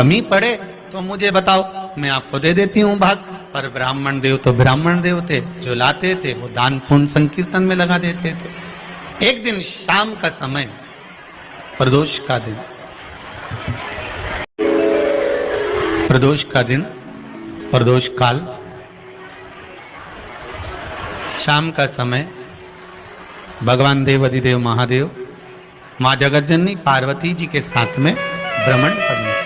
कमी पड़े तो मुझे बताओ, मैं आपको दे देती हूँ भाग। पर ब्राह्मण देव तो ब्राह्मण देव थे, जो लाते थे वो दान पुण्य संकीर्तन में लगा देते थे। एक दिन शाम का समय, प्रदोष का दिन, प्रदोष का दिन, प्रदोष काल, शाम का समय, भगवान देव अधिदेव महादेव माँ जगतजननी पार्वती जी के साथ में भ्रमण करने के।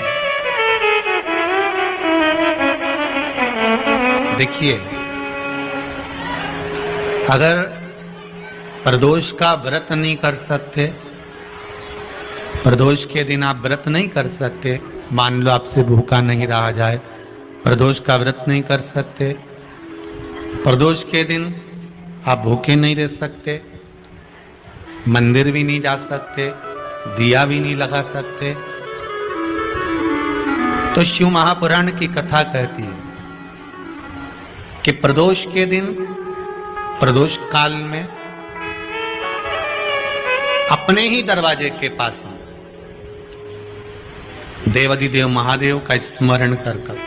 देखिए, अगर प्रदोष का व्रत नहीं कर सकते, प्रदोष के दिन आप व्रत नहीं कर सकते, मान लो आपसे भूखा नहीं रहा जाए, प्रदोष का व्रत नहीं कर सकते, प्रदोष के दिन आप भूखे नहीं रह सकते, मंदिर भी नहीं जा सकते, दिया भी नहीं लगा सकते, तो शिव महापुराण की कथा कहती है कि प्रदोष के दिन, प्रदोष काल में अपने ही दरवाजे के पास देवाधिदेव महादेव का स्मरण कर कर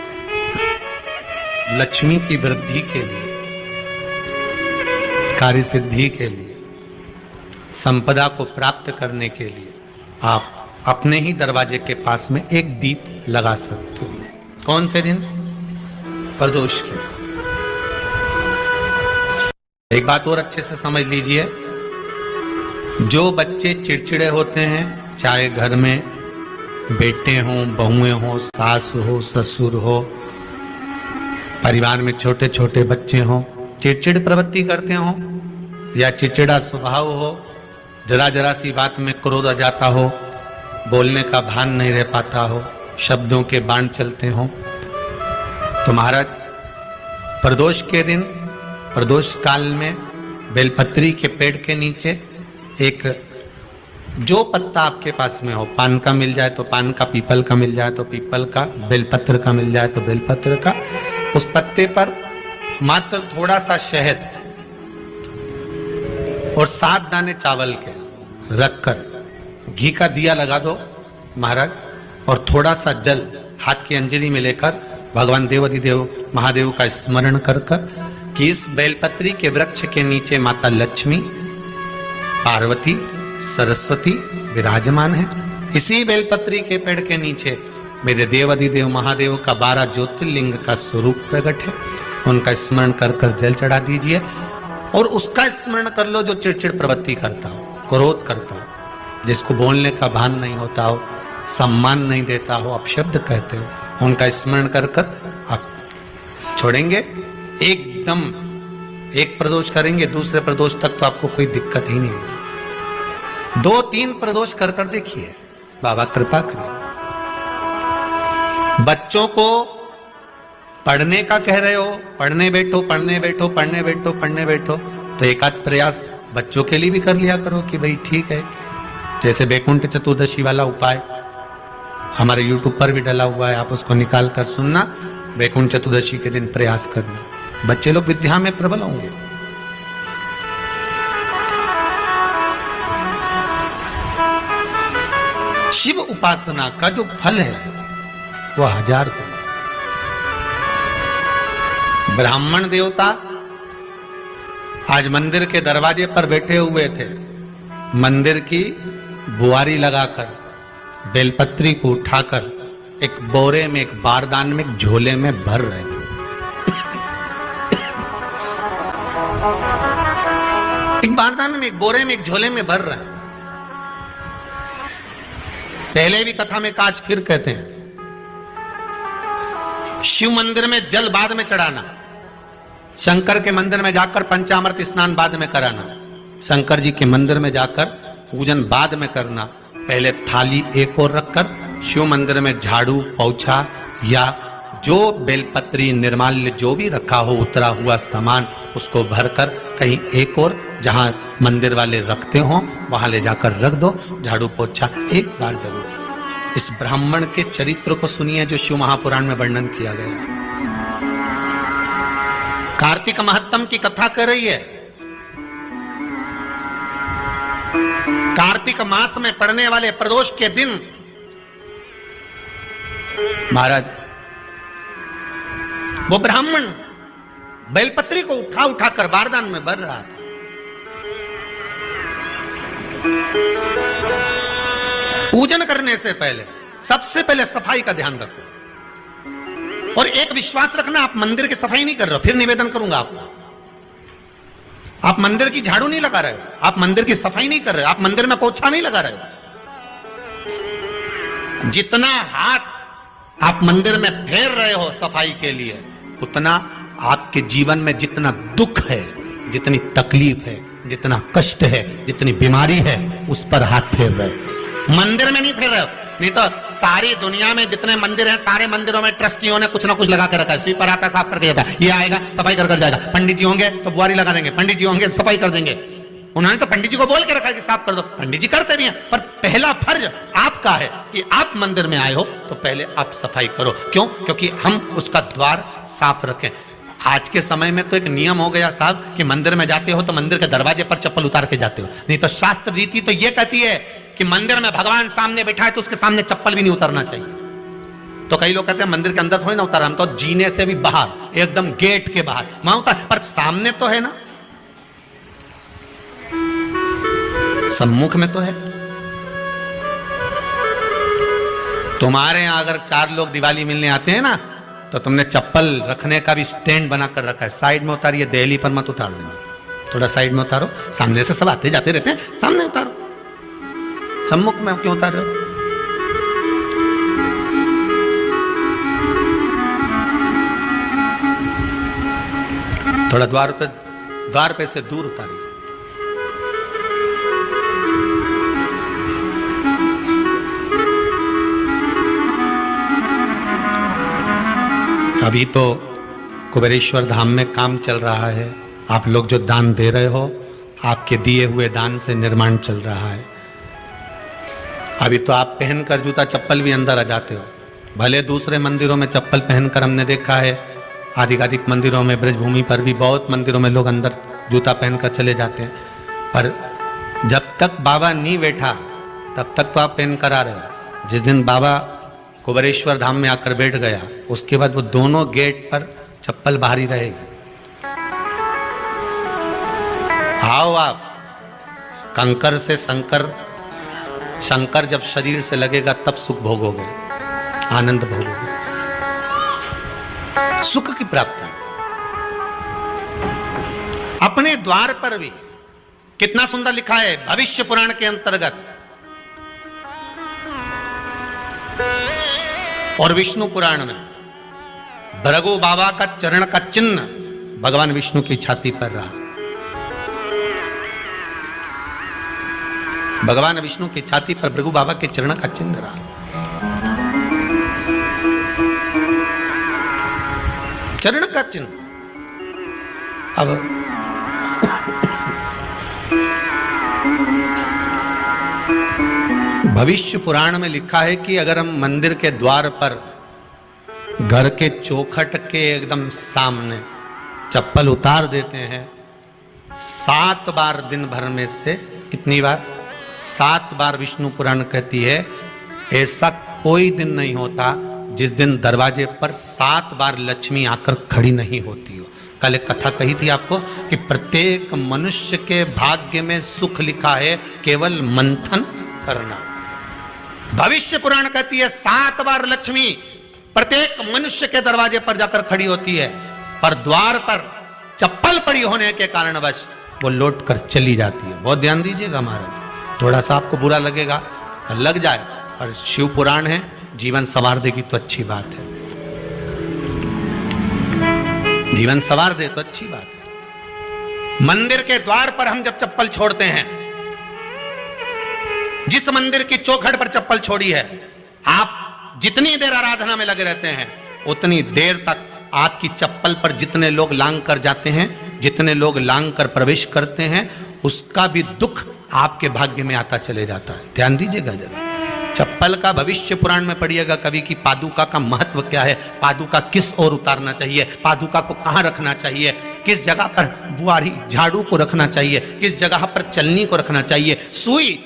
लक्ष्मी की वृद्धि के लिए, कार्य सिद्धि के लिए, संपदा को प्राप्त करने के लिए आप अपने ही दरवाजे के पास में एक दीप लगा सकते हो। कौन से दिन? प्रदोष के। एक बात और अच्छे से समझ लीजिए, जो बच्चे चिड़चिड़े होते हैं, चाहे घर में बेटे हों, बहुएं हों, सास हो, ससुर हो, परिवार में छोटे छोटे बच्चे हों, चिड़चिड़ प्रवृत्ति करते हों या चिड़चिड़ा स्वभाव हो, जरा जरा सी बात में क्रोध आ जाता हो, बोलने का भान नहीं रह पाता हो, शब्दों के बाण चलते हों, तो महाराज प्रदोष के दिन, प्रदोष काल में बेलपत्री के पेड़ के नीचे एक, जो पत्ता आपके पास में हो, पान का मिल जाए तो पान का, पीपल का मिल जाए तो पीपल का, बेलपत्र का मिल जाए तो बेलपत्र का, उस पत्ते पर मात्र थोड़ा सा शहद और 7 दाने चावल के रखकर घी का दिया लगा दो महाराज, और थोड़ा सा जल हाथ की अंजलि में लेकर भगवान देवाधिदेव महादेव का स्मरण कर कर कि इस बेलपत्री के वृक्ष के नीचे माता लक्ष्मी, पार्वती, सरस्वती विराजमान है। इसी बेलपत्री के पेड़ के नीचे मेरे देवाधिदेव महादेव का 12 ज्योतिर्लिंग का स्वरूप प्रकट है। उनका स्मरण कर कर जल चढ़ा दीजिए और उसका स्मरण कर लो जो चिड़चिड़ प्रवृत्ति करता हो, क्रोध करता हो, जिसको बोलने का भान नहीं होता हो, सम्मान नहीं देता हो, अपशब्द कहते हो, उनका स्मरण कर कर आप छोड़ेंगे। एकदम एक प्रदोष करेंगे, दूसरे प्रदोष तक तो आपको कोई दिक्कत ही नहीं है। 2-3 प्रदोष कर कर देखिए, बाबा कृपा करें। बच्चों को पढ़ने का कह रहे हो, पढ़ने बैठो, पढ़ने बैठो, पढ़ने बैठो, पढ़ने बैठो, तो एक आध प्रयास बच्चों के लिए भी कर लिया करो कि भाई ठीक है। जैसे बैकुंठ चतुर्दशी वाला उपाय हमारे YouTube पर भी डला हुआ है, आप उसको निकाल कर सुनना। बैकुंठ चतुर्दशी के दिन प्रयास करना, बच्चे लोग विद्या में प्रबल होंगे। शिव उपासना का जो फल है वह 1000 गुना। ब्राह्मण देवता आज मंदिर के दरवाजे पर बैठे हुए थे, मंदिर की बुआरी लगाकर बेलपत्री को उठाकर एक बोरे में, एक बारदान में, एक झोले में भर रहे थे। एक बारदान में, एक बोरे में, एक झोले में भर रहे हैं। पहले भी कथा में काज फिर कहते हैं, शिव मंदिर में जल बाद में चढ़ाना, शंकर के मंदिर में जाकर पंचामृत स्नान बाद में कराना, शंकर जी के मंदिर में जाकर पूजन बाद में करना। पहले थाली एक और रखकर शिव मंदिर में झाड़ू, पोछा या जो बेलपत्री, निर्माल्य जो भी रखा हो, उतरा हुआ सामान, उसको भरकर कहीं एक और जहां मंदिर वाले रखते हो वहां ले जाकर रख दो। झाड़ू पोछा एक बार जरूर। इस ब्राह्मण के चरित्र को सुनिए जो शिव महापुराण में वर्णन किया गया। कार्तिक महत्तम की कथा कर रही है। कार्तिक मास में पड़ने वाले प्रदोष के दिन महाराज वो ब्राह्मण बेलपत्री को उठा उठा कर बारदान में भर रहा था। पूजन करने से पहले सबसे पहले सफाई का ध्यान रखो, और एक विश्वास रखना, आप मंदिर की सफाई नहीं कर रहे हो, फिर निवेदन करूंगा आपको। आप मंदिर की झाड़ू नहीं लगा रहे हो, आप मंदिर की सफाई नहीं कर रहे हो, आप मंदिर में पोछा नहीं लगा रहे हो। जितना हाथ आप मंदिर में फेर रहे हो सफाई के लिए, उतना आपके जीवन में जितना दुख है, जितनी तकलीफ है, जितना कष्ट है, जितनी बीमारी है, उस पर हाथ फेर रहे हो। मंदिर में नहीं फेर रहे हो। नहीं तो सारी दुनिया में जितने मंदिर हैं, सारे मंदिरों में ट्रस्टियों ने कुछ ना कुछ लगा के रखा है। स्वीपर आता है, साफ करके जाता है, ये आएगा सफाई कर जाएगा। पंडित जी होंगे तो बुआरी लगा देंगे, पंडित जी होंगे सफाई कर देंगे। उन्होंने तो पंडित जी को बोल के रखा है कि साफ कर दो, पंडित जी करते भी हैं, पर पहला फर्ज आपका है कि आप मंदिर में आए हो तो पहले आप सफाई करो। क्यों? क्योंकि हम उसका द्वार साफ रखें। आज के समय में तो एक नियम हो गया साहब कि मंदिर में जाते हो तो मंदिर के दरवाजे पर चप्पल उतार के जाते हो, नहीं तो शास्त्र रीति तो ये कहती है कि मंदिर में भगवान सामने बैठा है तो उसके सामने चप्पल भी नहीं उतरना चाहिए। तो कई लोग कहते हैं मंदिर के अंदर थोड़ी ना उतार, हम तो जीने से भी बाहर, एकदम गेट के बाहर वहां उतार, पर सामने तो है ना, सम्मुख में तो है। तुम्हारे यहां अगर 4 लोग दिवाली मिलने आते हैं ना, तो तुमने चप्पल रखने का भी स्टैंड बनाकर रखा है, साइड में उतारिए, दहली पर मत उतार देना, थोड़ा साइड में उतारो। सामने से सब आते जाते रहते हैं, सामने उतारो, सम्मुख में क्यों उतार रहे हो? थोड़ा द्वार पे से दूर उतारिए। अभी तो कुबेरेश्वर धाम में काम चल रहा है, आप लोग जो दान दे रहे हो, आपके दिए हुए दान से निर्माण चल रहा है। अभी तो आप पहनकर जूता चप्पल भी अंदर आ जाते हो, भले दूसरे मंदिरों में चप्पल पहनकर हमने देखा है, आधिकाधिक मंदिरों में, ब्रजभूमि पर भी बहुत मंदिरों में लोग अंदर जूता पहनकर चले जाते हैं, पर जब तक बाबा नहीं बैठा तब तक तो आप पहनकर आ रहे हो। जिस दिन बाबा कुबेरेश्वर धाम में आकर बैठ गया, उसके बाद वो दोनों गेट पर चप्पल बाहरी रहेगी। आओ आप, कंकर से शंकर जब शरीर से लगेगा तब सुख भोगोगे, आनंद भोगोगे, सुख की प्राप्ति। अपने द्वार पर भी कितना सुंदर लिखा है भविष्य पुराण के अंतर्गत, और विष्णु पुराण में भृगु बाबा का चरण का चिन्ह भगवान विष्णु की छाती पर रहा। भगवान विष्णु की छाती पर भृगु बाबा के चरण का चिन्ह रहा। चरण का चिन्ह। अब भविष्य पुराण में लिखा है कि अगर हम मंदिर के द्वार पर घर के चौखट के एकदम सामने चप्पल उतार देते हैं, 7 बार दिन भर में से, कितनी बार? 7 बार विष्णु पुराण कहती है ऐसा कोई दिन नहीं होता जिस दिन दरवाजे पर 7 बार लक्ष्मी आकर खड़ी नहीं होती हो। कल एक कथा कही थी आपको कि प्रत्येक मनुष्य के भाग्य में सुख लिखा है, केवल मंथन करना। भविष्य पुराण कहती है 7 बार लक्ष्मी प्रत्येक मनुष्य के दरवाजे पर जाकर खड़ी होती है, पर द्वार पर चप्पल पड़ी होने के कारणवश वो लौट कर चली जाती है। बहुत ध्यान दीजिएगा महाराज, थोड़ा सा आपको बुरा लगेगा, लग जाए, पर शिव पुराण है, जीवन संवार देगी तो अच्छी बात है, जीवन संवार दे तो अच्छी बात है। मंदिर के द्वार पर हम जब चप्पल छोड़ते हैं, जिस मंदिर की चौखट पर चप्पल छोड़ी है, आप जितनी देर आराधना में लगे रहते हैं, उतनी देर तक आपकी चप्पल पर जितने लोग लांग कर जाते हैं, जितने लोग लांग कर प्रवेश करते हैं, उसका भी दुख आपके भाग्य में आता चले जाता है। ध्यान दीजिएगा जरा। चप्पल का भविष्य पुराण में पढ़िएगा कभी कि पादुका का महत्व क्या है, पादुका किस ओर उतारना चाहिए, पादुका को कहाँ रखना चाहिए, किस जगह पर बुआरी झाड़ू को रखना चाहिए, किस जगह पर चलनी को रखना चाहिए, सुई